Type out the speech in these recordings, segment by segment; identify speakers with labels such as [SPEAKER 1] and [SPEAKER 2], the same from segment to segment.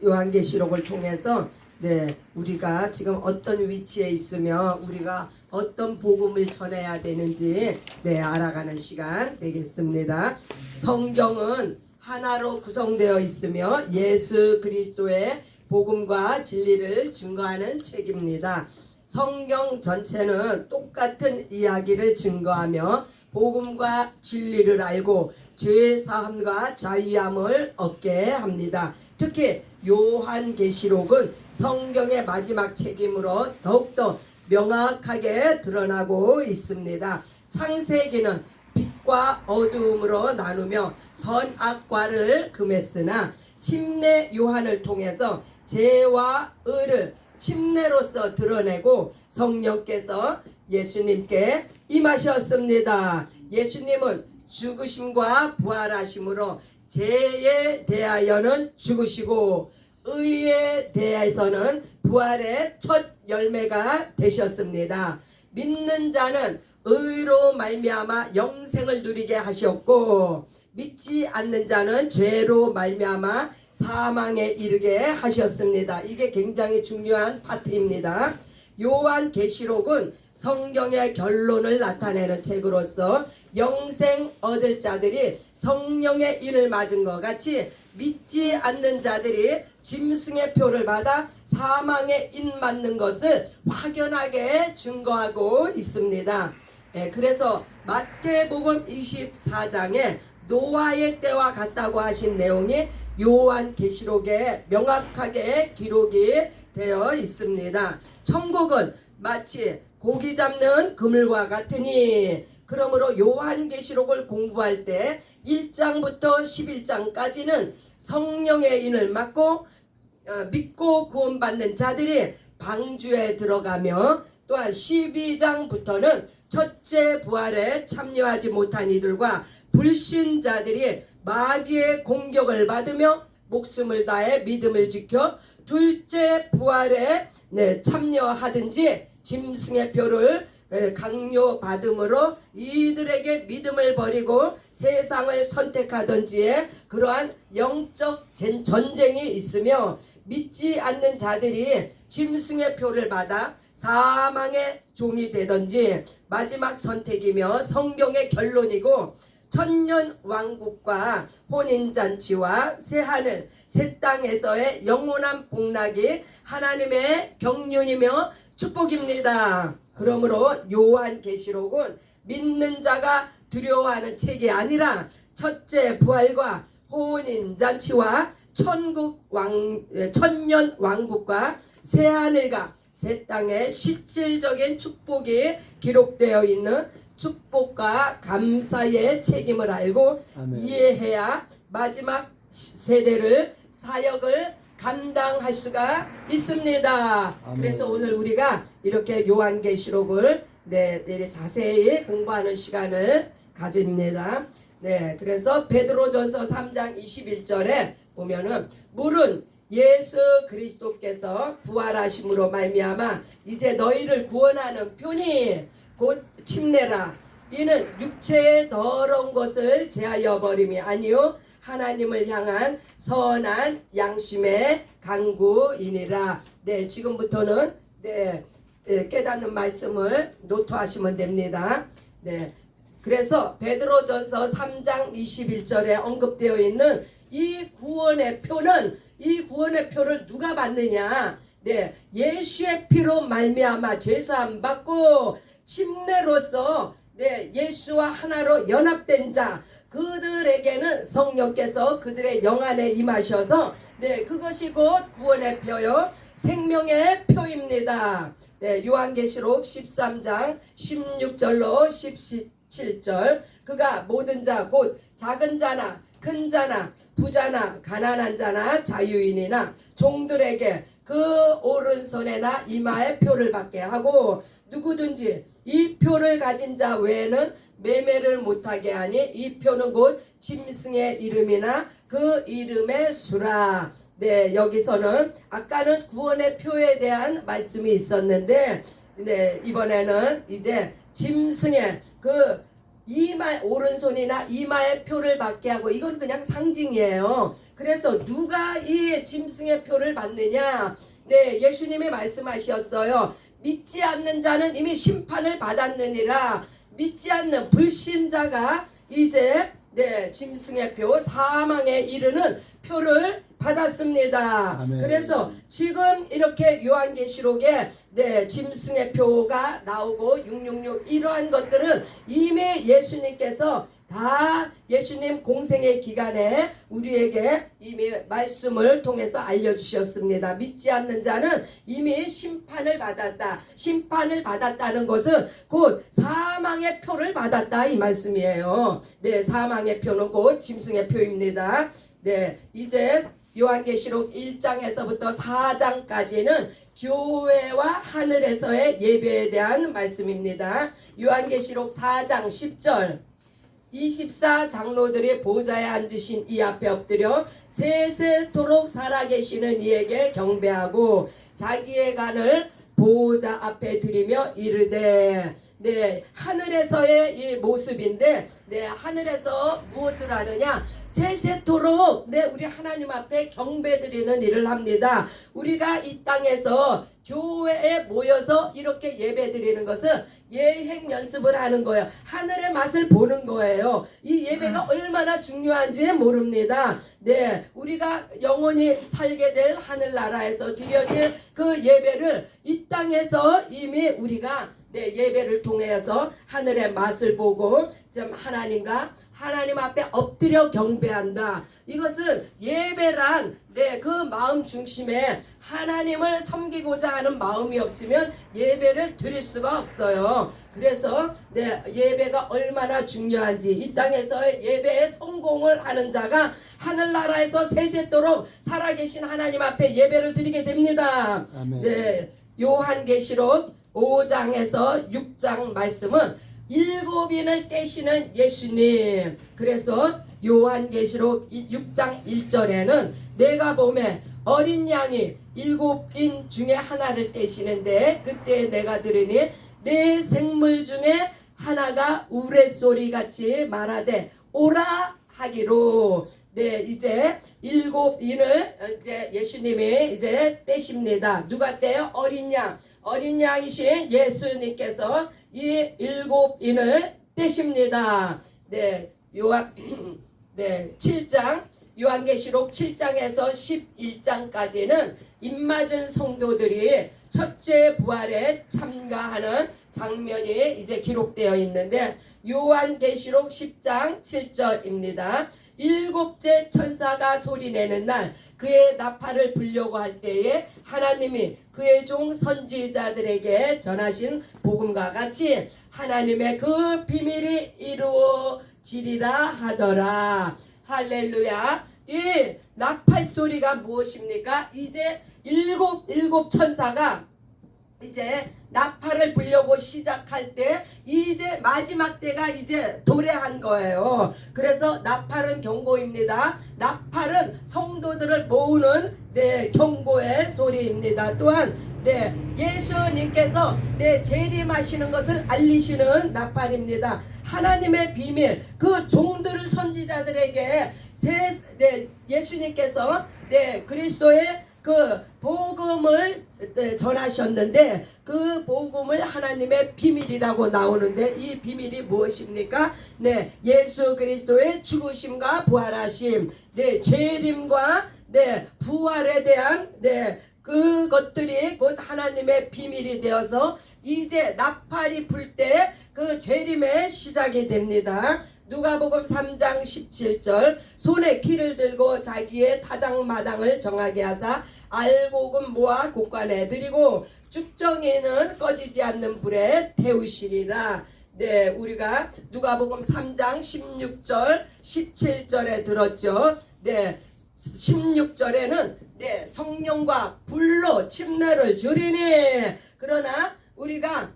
[SPEAKER 1] 요한계시록을 통해서 우리가 지금 어떤 위치에 있으며 우리가 어떤 복음을 전해야 되는지 알아가는 시간 되겠습니다. 성경은 하나로 구성되어 있으며 예수 그리스도의 복음과 진리를 증거하는 책입니다. 성경 전체는 똑같은 이야기를 증거하며 복음과 진리를 알고 죄 사함과 자유함을 얻게 합니다. 특히 요한계시록은 성경의 마지막 책이므로 더욱더 명확하게 드러나고 있습니다. 창세기는 빛과 어두움으로 나누며 선악과를 금했으나 침례 요한을 통해서 죄와 의를 침례로서 드러내고 성령께서 예수님께 임하셨습니다. 예수님은 죽으심과 부활하심으로 죄에 대하여는 죽으시고 의에 대해서는 부활의 첫 열매가 되셨습니다. 믿는 자는 의로 말미암아 영생을 누리게 하셨고 믿지 않는 자는 죄로 말미암아 사망에 이르게 하셨습니다. 이게 굉장히 중요한 파트입니다. 요한계시록은 성경의 결론을 나타내는 책으로서 영생 얻을 자들이 성령의 인을 맞은 것 같이 믿지 않는 자들이 짐승의 표를 받아 사망의 인 맞는 것을 확연하게 증거하고 있습니다. 그래서 마태복음 24장에 노아의 때와 같다고 하신 내용이 요한계시록에 명확하게 기록이 되어 있습니다. 천국은 마치 고기 잡는 그물과 같으니 그러므로 요한계시록을 공부할 때 1장부터 11장까지는 성령의 인을 맡고 믿고 구원받는 자들이 방주에 들어가며 또한 12장부터는 첫째 부활에 참여하지 못한 이들과 불신자들이 마귀의 공격을 받으며 목숨을 다해 믿음을 지켜 둘째 부활에 참여하든지 짐승의 표를 강요받음으로 이들에게 믿음을 버리고 세상을 선택하든지의 그러한 영적 전쟁이 있으며 믿지 않는 자들이 짐승의 표를 받아 사망의 종이 되든지 마지막 선택이며 성경의 결론이고 천년 왕국과 혼인잔치와 새하늘 새 땅에서의 영원한 복락이 하나님의 경륜이며 축복입니다. 그러므로 요한계시록은 믿는 자가 두려워하는 책이 아니라 첫째 부활과 혼인잔치와 천년 왕국과 새하늘과 새 땅의 실질적인 축복이 기록되어 있는 축복과 감사의 책임을 알고 아멘. 이해해야 마지막 세대를 사역을 감당할 수가 있습니다. 아멘. 그래서 오늘 우리가 이렇게 요한계시록을 자세히 공부하는 시간을 가집니다. 그래서 베드로전서 3장 21절에 보면은 물은 예수 그리스도께서 부활하심으로 말미암아 이제 너희를 구원하는 편이 곧 침례라. 이는 육체의 더러운 것을 제하여 버림이 아니요 하나님을 향한 선한 양심의 강구이니라. 지금부터는 깨닫는 말씀을 노트하시면 됩니다. 그래서 베드로전서 3장 21절에 언급되어 있는 이 구원의 표를 누가 받느냐? 예수의 피로 말미암아 죄사함 받고 침례로서 예수와 하나로 연합된 자 그들에게는 성령께서 그들의 영 안에 임하셔서 그것이 곧 구원의 표요 생명의 표입니다. 요한계시록 13장 16절로 17절 그가 모든 자 곧 작은 자나 큰 자나 부자나 가난한 자나 자유인이나 종들에게 그 오른손에나 이마에 표를 받게 하고 누구든지 이 표를 가진 자 외에는 매매를 못하게 하니 이 표는 곧 짐승의 이름이나 그 이름의 수라. 여기서는 아까는 구원의 표에 대한 말씀이 있었는데 이번에는 이제 짐승의 그 이마 오른손이나 이마에 표를 받게 하고 이건 그냥 상징이에요. 그래서 누가 이 짐승의 표를 받느냐? 네, 예수님이 말씀하셨어요. 믿지 않는 자는 이미 심판을 받았느니라. 믿지 않는 불신자가 이제 짐승의 표, 사망에 이르는 표를 받았습니다.
[SPEAKER 2] 아멘.
[SPEAKER 1] 그래서 지금 이렇게 요한계시록에 짐승의 표가 나오고 666 이러한 것들은 이미 예수님께서 다 예수님 공생의 기간에 우리에게 이미 말씀을 통해서 알려주셨습니다. 믿지 않는 자는 이미 심판을 받았다. 심판을 받았다는 것은 곧 사망의 표를 받았다 이 말씀이에요. 네, 사망의 표는 곧 짐승의 표입니다. 네, 이제 요한계시록 1장에서부터 4장까지는 교회와 하늘에서의 예배에 대한 말씀입니다. 요한계시록 4장 10절 24장로들이 보좌에 앉으신 이 앞에 엎드려 세세토록 살아계시는 이에게 경배하고 자기의 간을 보좌 앞에 드리며 이르되 하늘에서의 이 모습인데 하늘에서 무엇을 하느냐? 세세토록 우리 하나님 앞에 경배드리는 일을 합니다. 우리가 이 땅에서 교회에 모여서 이렇게 예배드리는 것은 예행 연습을 하는 거예요. 하늘의 맛을 보는 거예요. 이 예배가 얼마나 중요한지 모릅니다. 우리가 영원히 살게 될 하늘나라에서 드려질 그 예배를 이 땅에서 이미 우리가 예배를 통해서 하늘의 맛을 보고 좀 하나님 앞에 엎드려 경배한다. 이것은 예배란 그 마음 중심에 하나님을 섬기고자 하는 마음이 없으면 예배를 드릴 수가 없어요. 그래서 예배가 얼마나 중요한지 이 땅에서의 예배에 성공을 하는 자가 하늘나라에서 세세토록 살아계신 하나님 앞에 예배를 드리게 됩니다.
[SPEAKER 2] 아멘.
[SPEAKER 1] 요한계시록 5장에서 6장 말씀은 7인을 떼시는 예수님. 그래서 요한계시록 6장 1절에는 내가 보매 어린 양이 7인 중에 하나를 떼시는데 그때 내가 들으니 내 생물 중에 하나가 우레소리같이 말하되 오라 하기로. 이제 7인을 이제 예수님이 이제 떼십니다. 누가 떼요? 어린 양이신 예수님께서 이 7인을 떼십니다. 7장 요한계시록 7장에서 11장까지는 입맞은 성도들이 첫째 부활에 참가하는 장면이 이제 기록되어 있는데 요한계시록 10장 7절입니다. 7째 천사가 소리내는 날 그의 나팔을 불려고 할 때에 하나님이 그의 종 선지자들에게 전하신 복음과 같이 하나님의 그 비밀이 이루어지리라 하더라. 할렐루야. 이 나팔 소리가 무엇입니까? 이제 일곱 천사가 이제 나팔을 불려고 시작할 때 이제 마지막 때가 이제 도래한 거예요. 그래서 나팔은 경고입니다. 나팔은 성도들을 모으는 경고의 소리입니다. 또한 예수님께서 재림하시는 것을 알리시는 나팔입니다. 하나님의 비밀, 그 종들을 선지자들에게 예수님께서 그리스도의 그 복음을 전하셨는데 그 복음을 하나님의 비밀이라고 나오는데 이 비밀이 무엇입니까? 예수 그리스도의 죽으심과 부활하심, 재림과 부활에 대한 그것들이 곧 하나님의 비밀이 되어서 이제 나팔이 불 때 그 재림의 시작이 됩니다. 누가복음 3장 17절 손에 키를 들고 자기의 타작마당을 정하게 하사 알곡은 모아 곳간에 드리고 쭉정이는 꺼지지 않는 불에 태우시리라. 우리가 누가복음 3장 16절 17절에 들었죠. 16절에는 성령과 불로 침례를 주리니. 그러나 우리가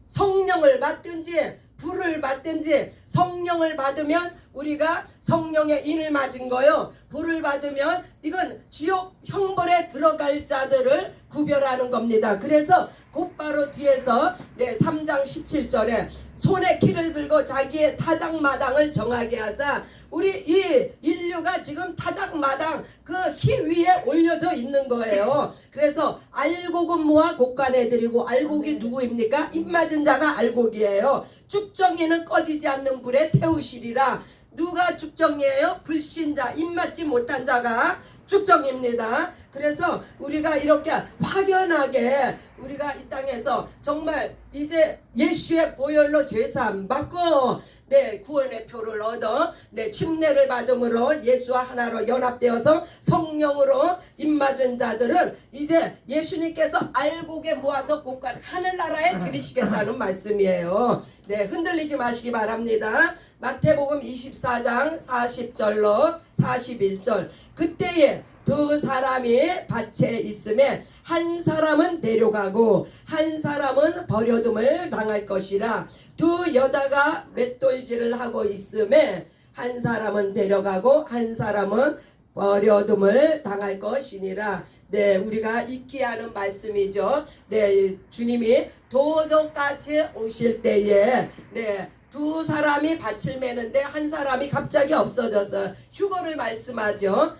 [SPEAKER 1] 성령을 받든지 불을 받든지 성령을 받으면 우리가 성령의 인을 맞은 거요. 불을 받으면 이건 지옥 형벌에 들어갈 자들을 구별하는 겁니다. 그래서 곧바로 뒤에서 3장 17절에 손에 키를 들고 자기의 타작마당을 정하게 하사, 우리 이 인류가 지금 타작마당 그 키 위에 올려져 있는 거예요. 그래서 알곡은 곡간에 드리고, 알곡이 누구입니까? 입맞은 자가 알곡이에요. 쭉정이는 꺼지지 않는 불에 태우시리라. 누가 쭉정이에요? 불신자, 입맞지 못한 자가 쭉정입니다. 그래서 우리가 이렇게 확연하게 우리가 이 땅에서 정말 이제 예수의 보혈로 죄사함 받고 구원의 표를 얻어 침례를 받음으로 예수와 하나로 연합되어서 성령으로 입맞은 자들은 이제 예수님께서 알곡에 모아서 곡간 하늘나라에 들이시겠다는 말씀이에요. 흔들리지 마시기 바랍니다. 마태복음 24장 40절로 41절. 그때에 두 사람이 밭에 있음에 한 사람은 데려가고 한 사람은 버려둠을 당할 것이라. 두 여자가 맷돌질을 하고 있음에 한 사람은 데려가고 한 사람은 버려둠을 당할 것이니라. 우리가 잊게 하는 말씀이죠. 주님이 도적같이 오실 때에 두 사람이 밭을 매는데 한 사람이 갑자기 없어져서 휴거를 말씀하죠.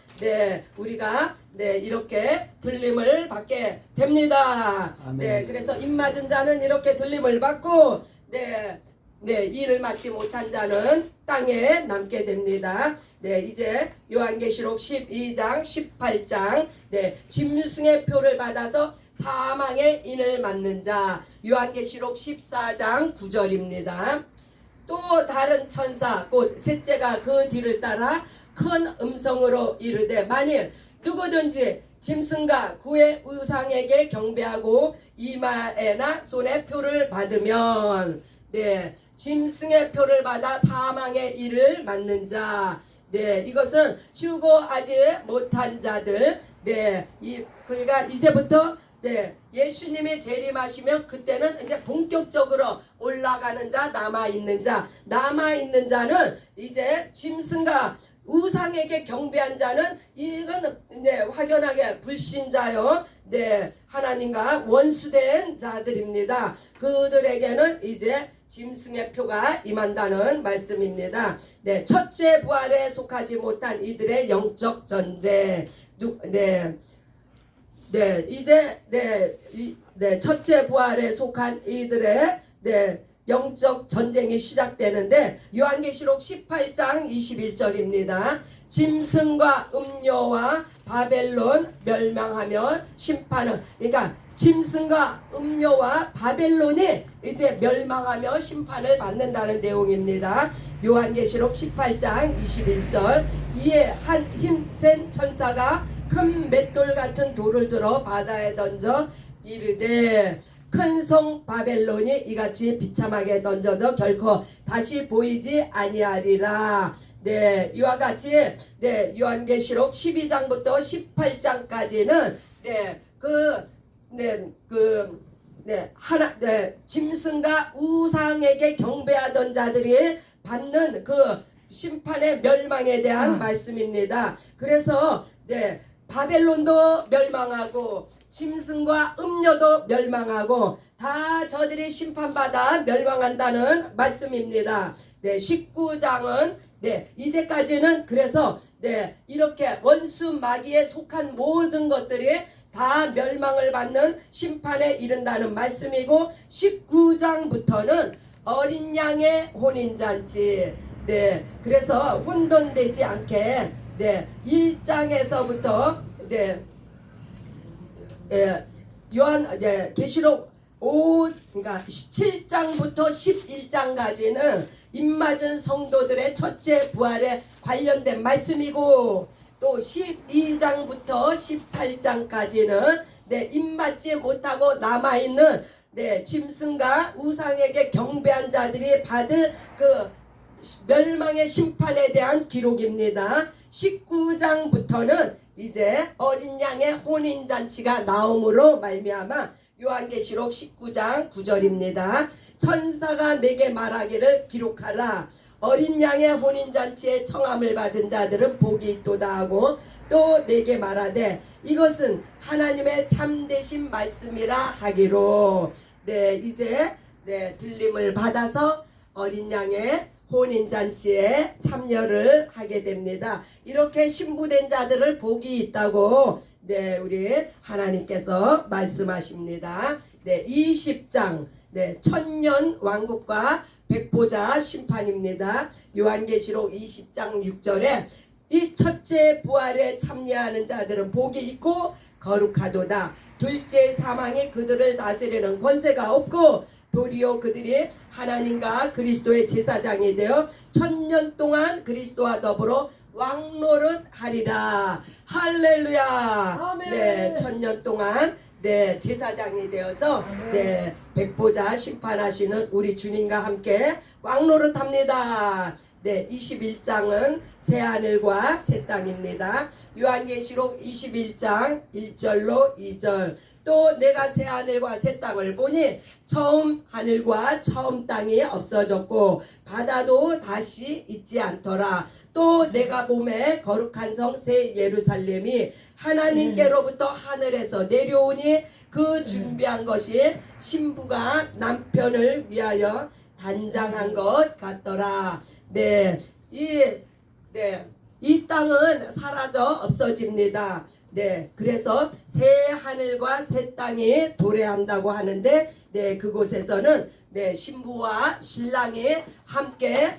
[SPEAKER 1] 우리가 이렇게 들림을 받게 됩니다. 그래서 입맞은 자는 이렇게 들림을 받고 일을 맡지 못한 자는 땅에 남게 됩니다. 이제 요한계시록 12장 18장 짐승의 표를 받아서 사망의 인을 맞는 자, 요한계시록 14장 9절입니다. 또 다른 천사 곧 셋째가 그 뒤를 따라 큰 음성으로 이르되, 만일 누구든지 짐승과 그의 우상에게 경배하고 이마에나 손에 표를 받으면 짐승의 표를 받아 사망의 일을 맞는 자, 이것은 휴거하지 못한 자들, 그러니까 이제부터 예수님이 재림하시면 그때는 이제 본격적으로 올라가는 자, 남아있는 자는 이제 짐승과 우상에게 경배한 자는 이건 확연하게 불신자요. 하나님과 원수된 자들입니다. 그들에게는 이제 짐승의 표가 임한다는 말씀입니다. 첫째 부활에 속하지 못한 이들의 영적 전쟁. 첫째 부활에 속한 이들의 영적 전쟁이 시작되는데, 요한계시록 18장 21절입니다. 짐승과 음료와 바벨론 멸망하며 심판은, 그러니까 짐승과 음료와 바벨론이 이제 멸망하며 심판을 받는다는 내용입니다. 요한계시록 18장 21절. 이에 한 힘센 천사가 큰 맷돌 같은 돌을 들어 바다에 던져 이르되, 큰 성 바벨론이 이같이 비참하게 던져져 결코 다시 보이지 아니하리라. 이와 같이 요한계시록 12장부터 18장까지는 짐승과 우상에게 경배하던 자들이 받는 그 심판의 멸망에 대한 말씀입니다. 그래서 바벨론도 멸망하고 짐승과 음료도 멸망하고 다 저들이 심판받아 멸망한다는 말씀입니다. 19장은 이제까지는 그래서 이렇게 원수 마귀에 속한 모든 것들이 다 멸망을 받는 심판에 이른다는 말씀이고, 19장부터는 어린 양의 혼인잔치. 그래서 혼돈되지 않게 1장에서부터 계시록 5, 그러니까 17장부터 11장까지는 입맞은 성도들의 첫째 부활에 관련된 말씀이고, 또 12장부터 18장까지는 입맞지 못하고 남아있는 짐승과 우상에게 경배한 자들이 받을 그 멸망의 심판에 대한 기록입니다. 19장부터는 이제 어린 양의 혼인잔치가 나옴으로 말미암아 요한계시록 19장 9절입니다. 천사가 내게 말하기를 기록하라. 어린 양의 혼인잔치에 청함을 받은 자들은 복이 있도다 하고 또 내게 말하되 이것은 하나님의 참되신 말씀이라 하기로. 네, 이제 들림을 받아서 어린 양의 혼인잔치에 참여를 하게 됩니다. 이렇게 신부된 자들을 복이 있다고 우리 하나님께서 말씀하십니다. 20장 천년 왕국과 백보자 심판입니다. 요한계시록 20장 6절에 이 첫째 부활에 참여하는 자들은 복이 있고 거룩하도다. 둘째 사망이 그들을 다스리는 권세가 없고 도리어 그들이 하나님과 그리스도의 제사장이 되어 천년 동안 그리스도와 더불어 왕노릇 하리라. 할렐루야.
[SPEAKER 2] 아멘.
[SPEAKER 1] 천년 동안 제사장이 되어서 백보자 심판하시는 우리 주님과 함께 왕노릇 합니다. 21장은 새하늘과 새 땅입니다. 요한계시록 21장 1절로 2절. 또 내가 새하늘과 새 땅을 보니 처음 하늘과 처음 땅이 없어졌고 바다도 다시 있지 않더라. 또 내가 보매 거룩한 성 새 예루살렘이 하나님께로부터 하늘에서 내려오니 그 준비한 것이 신부가 남편을 위하여 단장한 것 같더라. 이 땅은 사라져 없어집니다. 그래서 새 하늘과 새 땅이 도래한다고 하는데 그곳에서는 신부와 신랑이 함께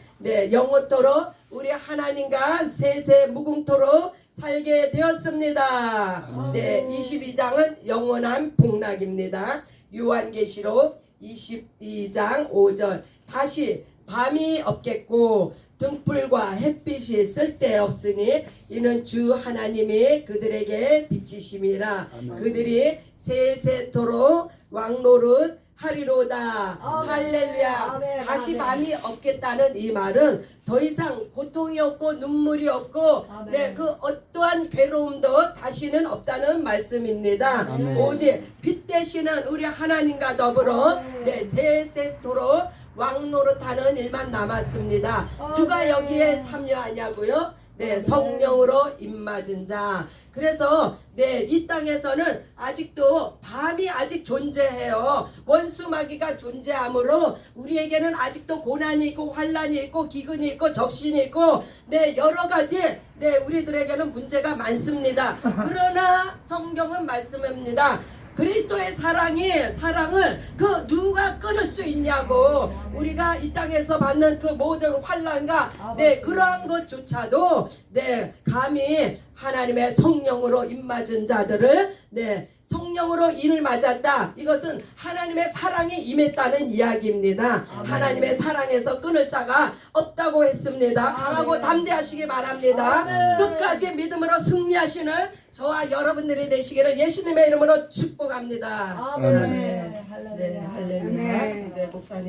[SPEAKER 1] 영원토록 우리 하나님과 세세 무궁토록 살게 되었습니다. 22장은 영원한 복락입니다. 요한계시록 22장 5절. 다시 밤이 없겠고 등불과 햇빛이 쓸데없으니 이는 주 하나님이 그들에게 빛이심이라. 그들이 세세토록 왕노릇 하리로다. 할렐루야.
[SPEAKER 2] 아멘.
[SPEAKER 1] 다시
[SPEAKER 2] 아멘.
[SPEAKER 1] 밤이 없겠다는 이 말은 더 이상 고통이 없고 눈물이 없고
[SPEAKER 2] 아멘.
[SPEAKER 1] 그 어떠한 괴로움도 다시는 없다는 말씀입니다.
[SPEAKER 3] 아멘.
[SPEAKER 1] 오직 빛 되시는 우리 하나님과 더불어 세세토록 왕노릇하는 일만 남았습니다. 누가 여기에 참여하냐고요? 성령으로 입맞은 자. 그래서 이 땅에서는 아직도 밤이 아직 존재해요. 원수마귀가 존재하므로 우리에게는 아직도 고난이 있고 환난이 있고 기근이 있고 적신이 있고 여러 가지 우리들에게는 문제가 많습니다. 그러나 성경은 말씀합니다. 그리스도의 사랑을 그 누가 끊을 수 있냐고. 우리가 이 땅에서 받는 그 모든 환난과 그러한 것조차도 감히 하나님의 성령으로 입맞은 자들을 성령으로 인을 맞았다. 이것은 하나님의 사랑이 임했다는 이야기입니다. 하나님의 사랑에서 끊을 자가 없다고 했습니다. 강하고 담대하시기 바랍니다. 끝까지 믿음으로 승리하시는 저와 여러분들이 되시기를 예수님의 이름으로 축복합니다.
[SPEAKER 2] 아멘.
[SPEAKER 3] 아멘.
[SPEAKER 2] 할렐루야.
[SPEAKER 1] 할렐루야. 이제 목사님